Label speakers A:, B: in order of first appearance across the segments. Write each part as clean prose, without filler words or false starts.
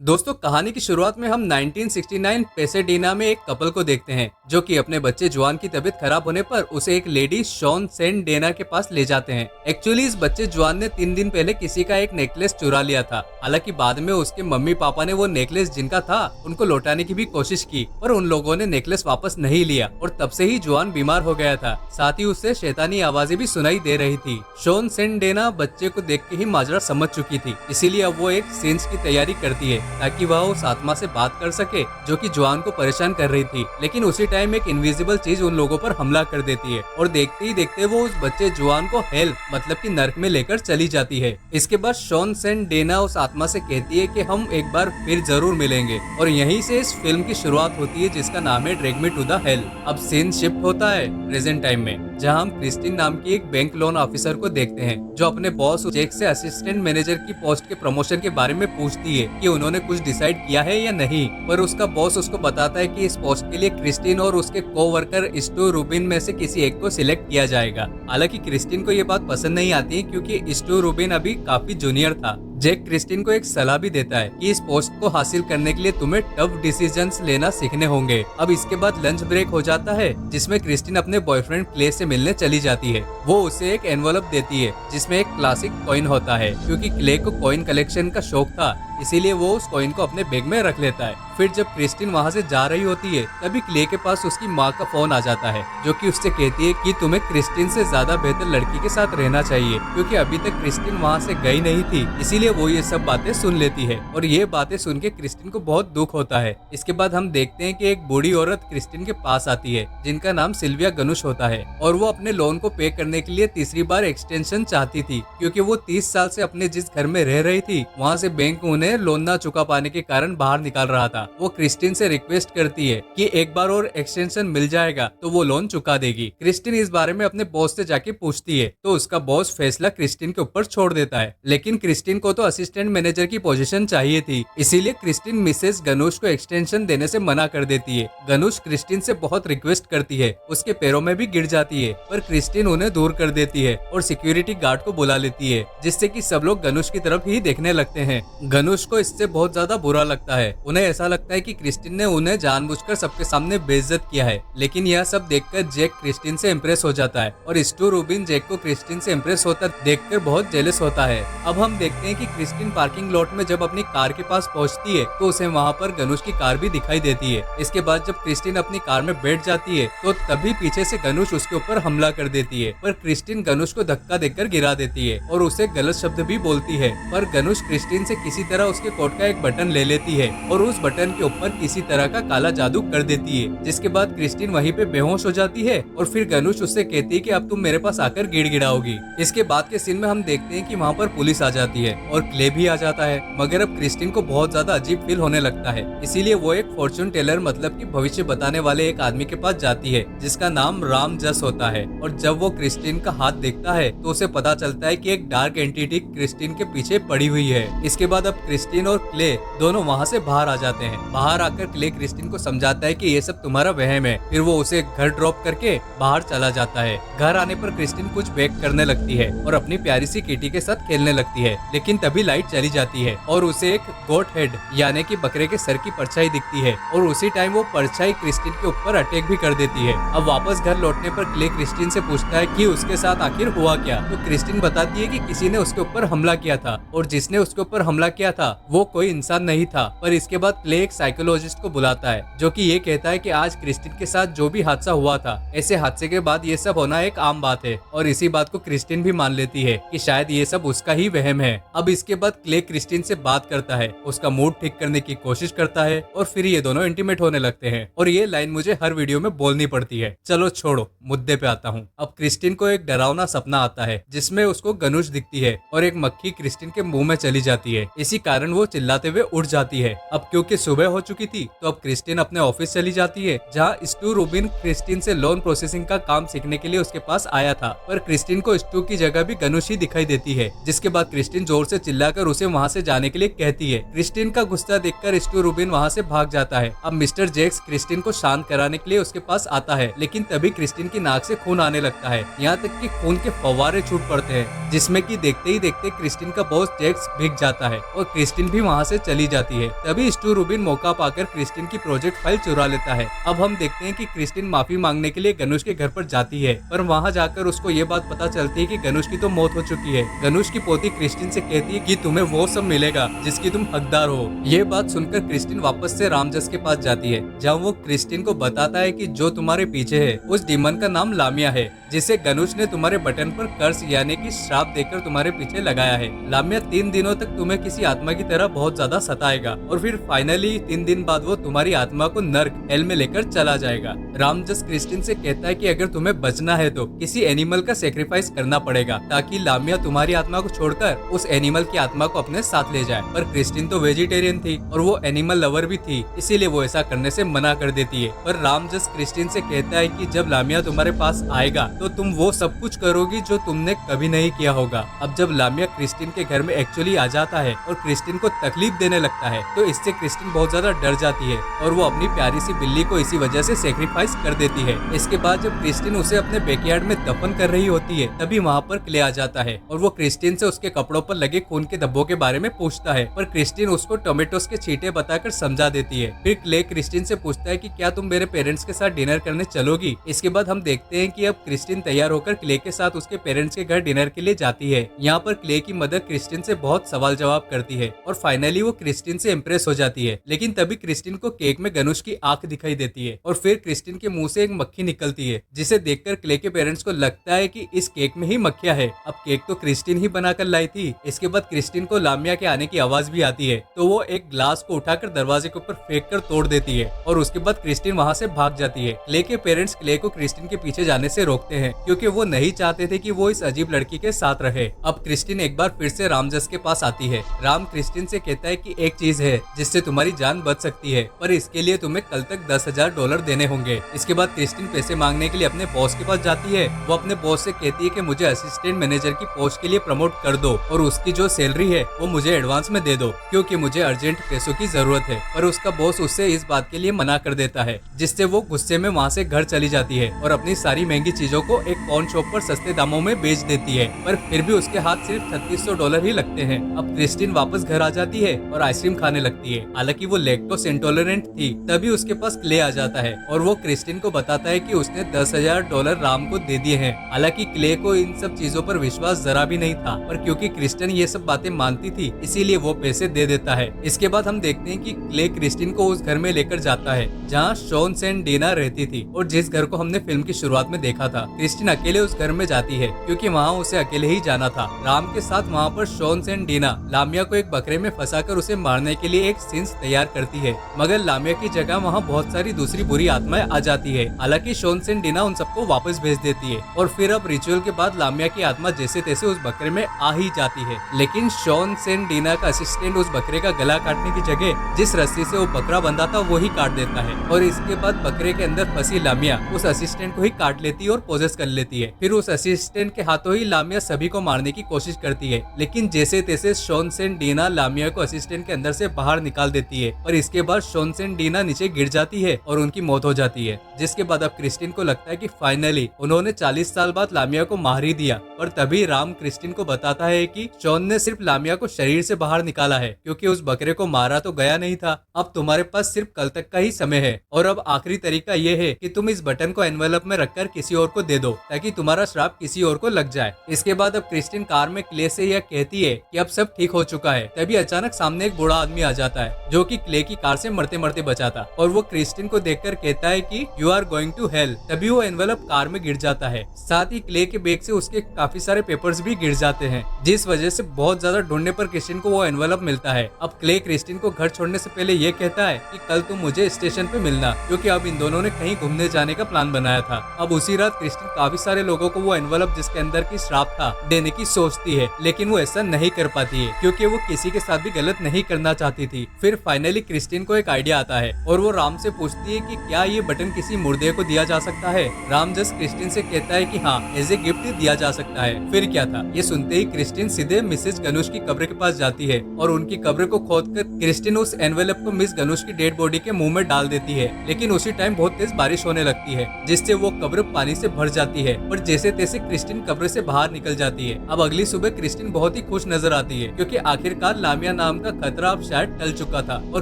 A: दोस्तों, कहानी की शुरुआत में हम 1969 पेसेडीना में एक कपल को देखते हैं जो कि अपने बच्चे जुआन की तबीयत खराब होने पर उसे एक लेडी शॉन सेन डेना के पास ले जाते हैं। एक्चुअली इस बच्चे जुआन ने 3 दिन पहले किसी का एक नेकलेस चुरा लिया था। हालांकि बाद में उसके मम्मी पापा ने वो नेकलेस जिनका था उनको लौटाने की भी कोशिश की, पर उन लोगों ने नेकलेस वापस नहीं लिया और तब से ही जुआन बीमार हो गया था। साथ ही उससे शैतानी आवाजें भी सुनाई दे रही थी। शॉन सेन डेना बच्चे को देख के ही माजरा समझ चुकी थी, इसीलिए अब वो एक सेंस की तैयारी करती है ताकि वह उस आत्मा से बात कर सके जो कि जुआन को परेशान कर रही थी। लेकिन उसी टाइम एक इनविजिबल चीज उन लोगों पर हमला कर देती है और देखते ही देखते वो उस बच्चे जुआन को हेल मतलब कि नर्क में लेकर चली जाती है। इसके बाद शॉन सेन डेना उस आत्मा से कहती है कि हम एक बार फिर जरूर मिलेंगे और यहीं से इस फिल्म की शुरुआत होती है जिसका नाम है drag me to the hell. अब सीन शिफ्ट होता है प्रेजेंट टाइम में, जहां हम क्रिस्टीन नाम की एक बैंक लोन ऑफिसर को देखते हैं जो अपने बॉस जैक से असिस्टेंट मैनेजर की पोस्ट के प्रमोशन के बारे में पूछती है कि उन्होंने कुछ डिसाइड किया है या नहीं, पर उसका बॉस उसको बताता है कि इस पोस्ट के लिए क्रिस्टीन और उसके कोवर्कर स्टू रूबिन में से किसी एक को सिलेक्ट किया जाएगा। हालांकि क्रिस्टीन को ये बात पसंद नहीं आती है क्योंकि स्टू रूबिन अभी काफी जूनियर था। जैक क्रिस्टीन को एक सलाह भी देता है कि इस पोस्ट को हासिल करने के लिए तुम्हें टफ डिसीजंस लेना सीखने होंगे। अब इसके बाद लंच ब्रेक हो जाता है जिसमें क्रिस्टीन अपने बॉयफ्रेंड क्ले से मिलने चली जाती है। वो उसे एक एनवलप देती है जिसमें एक क्लासिक कॉइन होता है। क्योंकि क्ले को कॉइन कलेक्शन का शौक था इसीलिए वो उस कॉइन को अपने बैग में रख लेता है। फिर जब क्रिस्टीन वहाँ से जा रही होती है तभी क्ले के पास उसकी माँ का फोन आ जाता है जो कि उससे कहती है कि तुम्हें क्रिस्टीन से ज्यादा बेहतर लड़की के साथ रहना चाहिए, क्योंकि अभी तक क्रिस्टीन वहाँ से गई नहीं थी। इसीलिए वो ये सब बातें सुन लेती है और ये बातें सुन के क्रिस्टीन को बहुत दुख होता है। इसके बाद हम देखते हैं कि एक बूढ़ी औरत क्रिस्टीन के पास आती है जिनका नाम सिल्विया गनुश होता है और वो अपने लोन को पे करने के लिए तीसरी बार एक्सटेंशन चाहती थी, क्योंकि वो 30 साल से अपने जिस घर में रह रही थी वहाँ से बैंक उन्हें लोन न चुका पाने के कारण बाहर निकाल रहा था। वो क्रिस्टीन से रिक्वेस्ट करती है कि एक बार और एक्सटेंशन मिल जाएगा तो वो लोन चुका देगी। क्रिस्टीन इस बारे में अपने बॉस से जाके पूछती है तो उसका बॉस फैसला क्रिस्टीन के ऊपर छोड़ देता है। लेकिन क्रिस्टीन को तो असिस्टेंट मैनेजर की पोजीशन चाहिए थी, इसीलिए क्रिस्टीन मिसेस गनुश को एक्सटेंशन देने से मना कर देती है। गनुश क्रिस्टीन से बहुत रिक्वेस्ट करती है, उसके पैरों में भी गिर जाती है, पर क्रिस्टीन उन्हें दूर कर देती है और सिक्योरिटी गार्ड को बुला लेती है जिससे कि सब लोग गनुश की तरफ ही देखने लगते हैं। गनुश को इससे बहुत ज्यादा बुरा लगता है। उन्हें ऐसा लगता है कि क्रिस्टीन ने उन्हें जानबूझकर सबके सामने बेइज्जत किया है। लेकिन यह सब देखकर जैक क्रिस्टीन से इम्प्रेस हो जाता है और स्टू रूबिन जैक को क्रिस्टीन से इम्प्रेस होता देखकर बहुत जेलस होता है। अब हम देखते हैं कि क्रिस्टीन पार्किंग लॉट में जब अपनी कार के पास पहुंचती है तो उसे वहां पर गनुश की कार भी दिखाई देती है। इसके बाद जब क्रिस्टीन अपनी कार में बैठ जाती है तो तभी पीछे से गनुश उसके ऊपर हमला कर देती है, पर क्रिस्टीन गनुश को धक्का देकर गिरा देती है और उसे गलत शब्द भी बोलती है। पर गनुश क्रिस्टीन से किसी तरह उसके कोट का एक बटन ले लेती है और उस बटन के ऊपर किसी तरह का काला जादू कर देती है, जिसके बाद क्रिस्टीन वहीं पे बेहोश हो जाती है और फिर गनुश उससे कहती है कि अब तुम मेरे पास आकर गिड़गिड़ाओगी। इसके बाद के सीन में हम देखते हैं कि वहाँ पर पुलिस आ जाती है और क्ले भी आ जाता है, मगर अब क्रिस्टीन को बहुत ज्यादा अजीब फील होने लगता है। इसीलिए वो एक फॉर्चून टेलर मतलब कि भविष्य बताने वाले एक आदमी के पास जाती है जिसका नाम राम जस होता है। और जब वो क्रिस्टीन का हाथ देखता है तो उसे पता चलता है कि एक डार्क एंटिटी क्रिस्टीन के पीछे पड़ी हुई है। इसके बाद अब क्रिस्टीन और क्ले दोनों वहाँ से बाहर आ जाते हैं। बाहर आकर क्ले क्रिस्टीन को समझाता है कि ये सब तुम्हारा वहम है। फिर वो उसे घर ड्रॉप करके बाहर चला जाता है। घर आने पर क्रिस्टीन कुछ बेक करने लगती है और अपनी प्यारी सी किटी के साथ खेलने लगती है, लेकिन तभी लाइट चली जाती है और उसे एक गोट हेड यानी कि बकरे के सर की परछाई दिखती है और उसी टाइम वो परछाई क्रिस्टीन के ऊपर अटैक भी कर देती है। अब वापस घर लौटने पर क्ले क्रिस्टीन से पूछता है कि उसके साथ आखिर हुआ क्या, तो क्रिस्टीन बताती है कि किसी ने उसके ऊपर हमला किया था और जिसने उसके ऊपर हमला किया था वो कोई इंसान नहीं था। पर इसके बाद क्ले एक साइकोलॉजिस्ट को बुलाता है जो कि ये कहता है कि आज क्रिस्टीन के साथ जो भी हादसा हुआ था, ऐसे हादसे के बाद ये सब होना एक आम बात है और इसी बात को क्रिस्टीन भी मान लेती है कि शायद ये सब उसका ही वहम है। अब इसके बाद क्ले क्रिस्टीन से बात करता है, उसका मूड ठीक करने की कोशिश करता है और फिर ये दोनों इंटीमेट होने लगते हैं और ये लाइन मुझे हर वीडियो में बोलनी पड़ती है। चलो छोड़ो, मुद्दे पे आता हूँ। अब क्रिस्टीन को एक डरावना सपना आता है जिसमें उसको गनुश दिखती है और एक मक्खी क्रिस्टीन के मुंह में चली जाती है। इसी कारण वो चिल्लाते हुए उठ जाती है। अब क्योंकि सुबह हो चुकी थी तो अब क्रिस्टिन अपने ऑफिस चली जाती है, जहाँ स्टू रूबिन क्रिस्टिन से लोन प्रोसेसिंग का काम सीखने के लिए उसके पास आया था। पर क्रिस्टिन को स्टू की जगह भी गनुश ही दिखाई देती है, जिसके बाद क्रिस्टिन जोर से चिल्लाकर उसे वहाँ से जाने के लिए कहती है। क्रिस्टिन का गुस्सा देखकर स्टू रूबिन वहाँ से भाग जाता है। अब मिस्टर जैक्स क्रिस्टिन को शांत कराने के लिए उसके पास आता है, लेकिन तभी क्रिस्टिन की नाक से खून आने लगता है, यहाँ तक कि खून के फव्वारे छूट पड़ते हैं, जिसमें कि देखते ही देखते क्रिस्टिन का बॉस जैक्स भीग जाता है और क्रिस्टिन भी वहाँ से चली जाती है। तभी स्टू रूबिन मौका पाकर क्रिस्टिन की प्रोजेक्ट फाइल चुरा लेता है। अब हम देखते हैं कि क्रिस्टिन माफी मांगने के लिए गनुश के घर पर जाती है, पर वहाँ जाकर उसको ये बात पता चलती है कि गनुश की तो मौत हो चुकी है। गनुश की पोती क्रिस्टिन से कहती है कि तुम्हें वो सब मिलेगा जिसकी तुम हकदार हो। ये बात सुनकर क्रिस्टिन वापस से रामजस के पास जाती है, जहाँ वो क्रिस्टिन को बताता है कि जो तुम्हारे पीछे है उस डीमन का नाम लामिया है, जिसे गनुश ने तुम्हारे बटन पर कर्स यानी कि श्राप देकर तुम्हारे पीछे लगाया है। लामिया 3 दिनों तक तुम्हें किसी आत्मा की तरह बहुत ज्यादा सताएगा और फिर फाइनली 3 दिन बाद वो तुम्हारी आत्मा को नर्क हेल में लेकर चला जाएगा। रामजस क्रिस्टिन से कहता है कि अगर तुम्हें बचना है तो किसी एनिमल का सेक्रीफाइस करना पड़ेगा, ताकि लामिया तुम्हारी आत्मा को छोड़कर उस एनिमल की आत्मा को अपने साथ ले जाए। पर क्रिस्टिन तो वेजिटेरियन थी और वो एनिमल लवर भी थी, इसीलिए वो ऐसा करने से मना कर देती है। पर रामजस क्रिस्टिन से कहता है कि जब लामिया तुम्हारे पास आएगा तो तुम वो सब कुछ करोगी जो तुमने कभी नहीं किया होगा। अब जब लामिया क्रिस्टिन के घर में एक्चुअली आ जाता है और क्रिस्टिन को तकलीफ देने लगता है, तो इससे क्रिस्टिन बहुत ज्यादा डर जाती है और वो अपनी प्यारी सी बिल्ली को इसी वजह से सेक्रीफाइस कर देती है। इसके बाद जब क्रिस्टिन उसे अपने बैकयार्ड में दफन कर रही होती है, तभी वहाँ पर क्ले आ जाता है और वो क्रिस्टिन से उसके कपड़ों पर लगे खून के धब्बों के बारे में पूछता है, पर क्रिस्टिन उसको टोमेटोस के छींटे बताकर समझा देती है। फिर क्ले क्रिस्टिन से पूछता है कि क्या तुम मेरे पेरेंट्स के साथ डिनर करने चलोगी। इसके बाद हम देखते हैं कि अब क्रिस्टिन तैयार होकर क्ले के साथ उसके पेरेंट्स के घर डिनर के लिए जाती है। यहाँ पर क्ले की मदर क्रिस्टिन से बहुत सवाल जवाब करती है और फाइनली वो क्रिस्टिन से इम्प्रेस हो जाती है। लेकिन तभी क्रिस्टिन को केक में गनुश की आंख दिखाई देती है और फिर क्रिस्टिन के मुंह से एक मक्खी निकलती है, जिसे देखकर क्ले के पेरेंट्स को लगता है कि इस केक में ही मक्खियां है। अब केक तो क्रिस्टिन ही बनाकर लाई थी। इसके बाद क्रिस्टिन को लामिया के आने की आवाज भी आती है, तो वो एक ग्लास को उठाकर दरवाजे के ऊपर फेंक कर तोड़ देती है और उसके बाद क्रिस्टिन वहाँ से भाग जाती है। क्ले के पेरेंट्स क्ले को क्रिस्टिन के पीछे जाने से रोकते हैं, क्योंकि वो नहीं चाहते थे कि वो इस अजीब लड़की के साथ रहे। अब क्रिस्टिन एक बार फिर से रामजस के पास आती है। राम क्रिस्टिन से कहता है कि एक चीज है जिससे तुम्हारी जान बच सकती है, पर इसके लिए तुम्हें कल तक $10,000 देने होंगे। इसके बाद क्रिस्टिन पैसे मांगने के लिए अपने बॉस के पास जाती है। वो अपने बॉस से कहती है कि मुझे असिस्टेंट मैनेजर की पोस्ट के लिए प्रमोट कर दो और उसकी जो सैलरी है वो मुझे एडवांस में दे दो, क्योंकि मुझे अर्जेंट पैसों की जरूरत है। पर उसका बॉस उससे इस बात के लिए मना कर देता है, जिससे वो गुस्से में वहाँ से घर चली जाती है और अपनी सारी महंगी चीजों को एक पॉन शॉप पर सस्ते दामों में बेच देती है। पर फिर भी उसके हाथ सिर्फ $3600 ही लगते हैं। अब क्रिस्टिन वापस घर आ जाती है और आइसक्रीम खाने लगती है। हालांकि वो लैक्टोस इंटॉलरेंट थी। तभी उसके पास क्ले आ जाता है और वो क्रिस्टिन को बताता है कि उसने $10,000 राम को दे दिए हैं। हालांकि क्ले को इन सब चीजों पर विश्वास जरा भी नहीं था, पर क्योंकि क्रिस्टिन ये सब बातें मानती थी, इसीलिए वो पैसे दे देता है। इसके बाद हम देखते हैं कि क्ले क्रिस्टिन को उस घर में लेकर जाता है जहाँ शॉन सेन डीना रहती थी और जिस घर को हमने फिल्म की शुरुआत में देखा था। क्रिस्टिन अकेले उस घर में जाती है क्योंकि वहाँ उसे अकेले ही जाना था। राम के साथ वहाँ पर शॉन सेन डीना लामिया को एक बकरे में फंसाकर उसे मारने के लिए एक सिंस तैयार करती है, मगर लामिया की जगह वहाँ बहुत सारी दूसरी बुरी आत्माएं आ जाती है। हालांकि शॉन सेन डीना उन सबको वापस भेज देती है और फिर अब रिचुअल के बाद लामिया की आत्मा जैसे तैसे उस बकरे में आ ही जाती है। लेकिन शॉन सेन डीना का असिस्टेंट उस बकरे का गला काटने की जगह जिस रस्सी से वो बकरा बंधा था वो ही काट देता है और इसके बाद बकरे के अंदर फंसी लामिया उस असिस्टेंट को ही काट लेती है और पोजेस कर लेती है। फिर उस असिस्टेंट के हाथों ही लामिया सभी को मारने की कोशिश करती है, लेकिन जैसे तैसे शॉन सेन डीना लामिया को असिस्टेंट के अंदर से बाहर निकाल देती है और इसके बाद शॉन सेन डीना नीचे गिर जाती है और उनकी मौत हो जाती है। जिसके बाद अब क्रिस्टिन को लगता है कि फाइनली उन्होंने 40 साल बाद लामिया को मार ही दिया। और तभी राम क्रिस्टिन को बताता है कि शॉन ने सिर्फ लामिया को शरीर से बाहर निकाला है, क्योंकि उस बकरे को मारा तो गया नहीं था। अब तुम्हारे पास सिर्फ कल तक का ही समय है और अब आखिरी तरीका ये है कि तुम इस बटन को एनवेलप में रखकर किसी और को दे दो, ताकि तुम्हारा श्राप किसी और को लग जाए। इसके बाद अब क्रिस्टिन कार में क्ले से यह कहती है कि अब सब ठीक हो चुका है। तभी अचानक सामने एक बूढ़ा आदमी आ जाता है जो कि क्ले की कार से मरते मरते बचा था और वो क्रिस्टिन को देखकर कहता है कि you are going to hell. तभी वो एनवेलप कार में गिर जाता है। साथ ही क्ले के बैग से उसके काफी सारे पेपर्स भी गिर जाते हैं, जिस वजह से बहुत ज्यादा ढूंढने पर क्रिस्टिन को वो एनवेलप मिलता है। अब क्ले क्रिस्टिन को घर छोड़ने से पहले ये कहता है कि कल तुम मुझे स्टेशन पे मिलना, क्योंकि अब इन दोनों ने कहीं घूमने जाने का प्लान बनाया था। अब उसी रात क्रिस्टिन काफी सारे लोगों को वो एनवेलप जिसके अंदर की श्राप था देने की सोचती है, लेकिन वो ऐसा नहीं कर पाती है क्योंकि वो किसी के साथ भी गलत नहीं करना चाहती थी। फिर फाइनल फाइनली क्रिस्टिन को एक आइडिया आता है और वो राम से पूछती है कि क्या ये बटन किसी मुर्दे को दिया जा सकता है। राम जस्ट क्रिस्टिन से कहता है कि हाँ, एज ए गिफ्ट दिया जा सकता है। फिर क्या था, ये सुनते ही क्रिस्टिन सीधे मिसेज गनुश की कब्र के पास जाती है और उनकी कब्र को खोदकर क्रिस्टिन उस एनवेलप को मिस गनुश की डेड बॉडी के मुंह में डाल देती है। लेकिन उसी टाइम बहुत तेज बारिश होने लगती है जिससे वो कब्र पानी से भर जाती है और जैसे तैसे क्रिस्टिन कब्र से बाहर निकल जाती है। अब अगली सुबह क्रिस्टिन बहुत ही खुश नजर आती है क्योंकि आखिरकार लामिया नाम का खतरा अब शायद टल चुका था और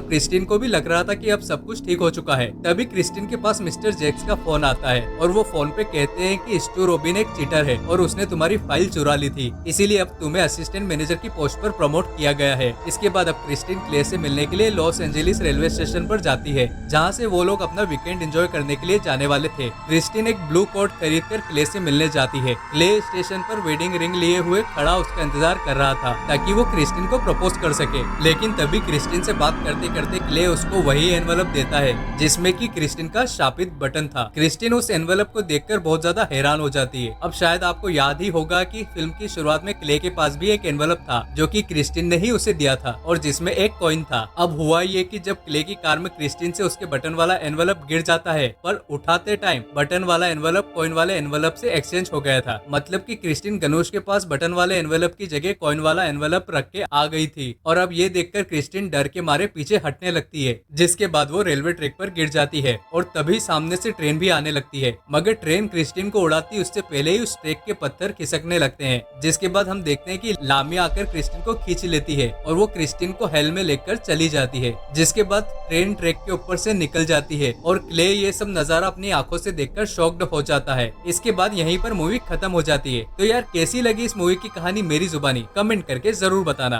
A: क्रिस्टिन को भी लग रहा था कि अब सब कुछ ठीक हो चुका है। तभी क्रिस्टिन के पास मिस्टर जैक्स का फोन आता है और वो फोन पे कहते हैं कि स्टू रोबिन एक चीटर है और उसने तुम्हारी फाइल चुरा ली थी, इसीलिए अब तुम्हें असिस्टेंट मैनेजर की पोस्ट पर प्रमोट किया गया है। इसके बाद अब क्रिस्टिन क्ले से मिलने के लिए लॉस एंजेलिस रेलवे स्टेशन पर जाती है जहाँ से वो लोग अपना वीकेंड एंजॉय करने के लिए जाने वाले थे। क्रिस्टिन एक ब्लू कोट खरीद कर क्ले से मिलने जाती है। क्ले स्टेशन पर वेडिंग रिंग लिए हुए खड़ा उसका इंतजार कर रहा था ताकि वो क्रिस्टिन को प्रपोज कर सके। लेकिन तभी क्रिस्टिन से बात करते करते क्ले उसको वही एनवलप देता है जिसमें कि क्रिस्टिन का शापित बटन था। क्रिस्टिन उस एनवलप को देखकर बहुत ज्यादा हैरान हो जाती है। अब शायद आपको याद ही होगा कि फिल्म की शुरुआत में क्ले के पास भी एक एनवलप था जो कि क्रिस्टिन ने ही उसे दिया था और जिसमें एक कॉइन था। अब हुआ ये कि जब क्ले की कार में क्रिस्टिन से उसके बटन वाला एनवलप गिर जाता है पर उठाते टाइम बटन वाला एनवलप कॉइन वाले एनवलप से एक्सचेंज हो गया था। मतलब कि क्रिस्टिन गनुश के पास बटन वाले एनवलप की जगह कॉइन वाला एनवलप रख के आ गई थी और अब ये देखकर क्रिस्टिन डर के मारे पीछे हटने लगती है जिसके बाद वो रेलवे ट्रैक पर गिर जाती है और तभी सामने से ट्रेन भी आने लगती है। मगर ट्रेन क्रिस्टिन को उड़ाती उससे पहले ही उस ट्रैक के पत्थर खिसकने लगते हैं जिसके बाद हम देखते हैं कि लामिया आकर क्रिस्टिन को खींच लेती है और वो क्रिस्टिन को हेल में लेकर चली जाती है। जिसके बाद ट्रेन ट्रैक के ऊपर से निकल जाती है और क्ले ये सब नजारा अपनी आंखों से देखकर शॉक्ड हो जाता है। इसके बाद यहीं पर मूवी खत्म हो जाती है। तो यार कैसी लगी इस मूवी की कहानी मेरी जुबानी कमेंट करके जरूर बताना।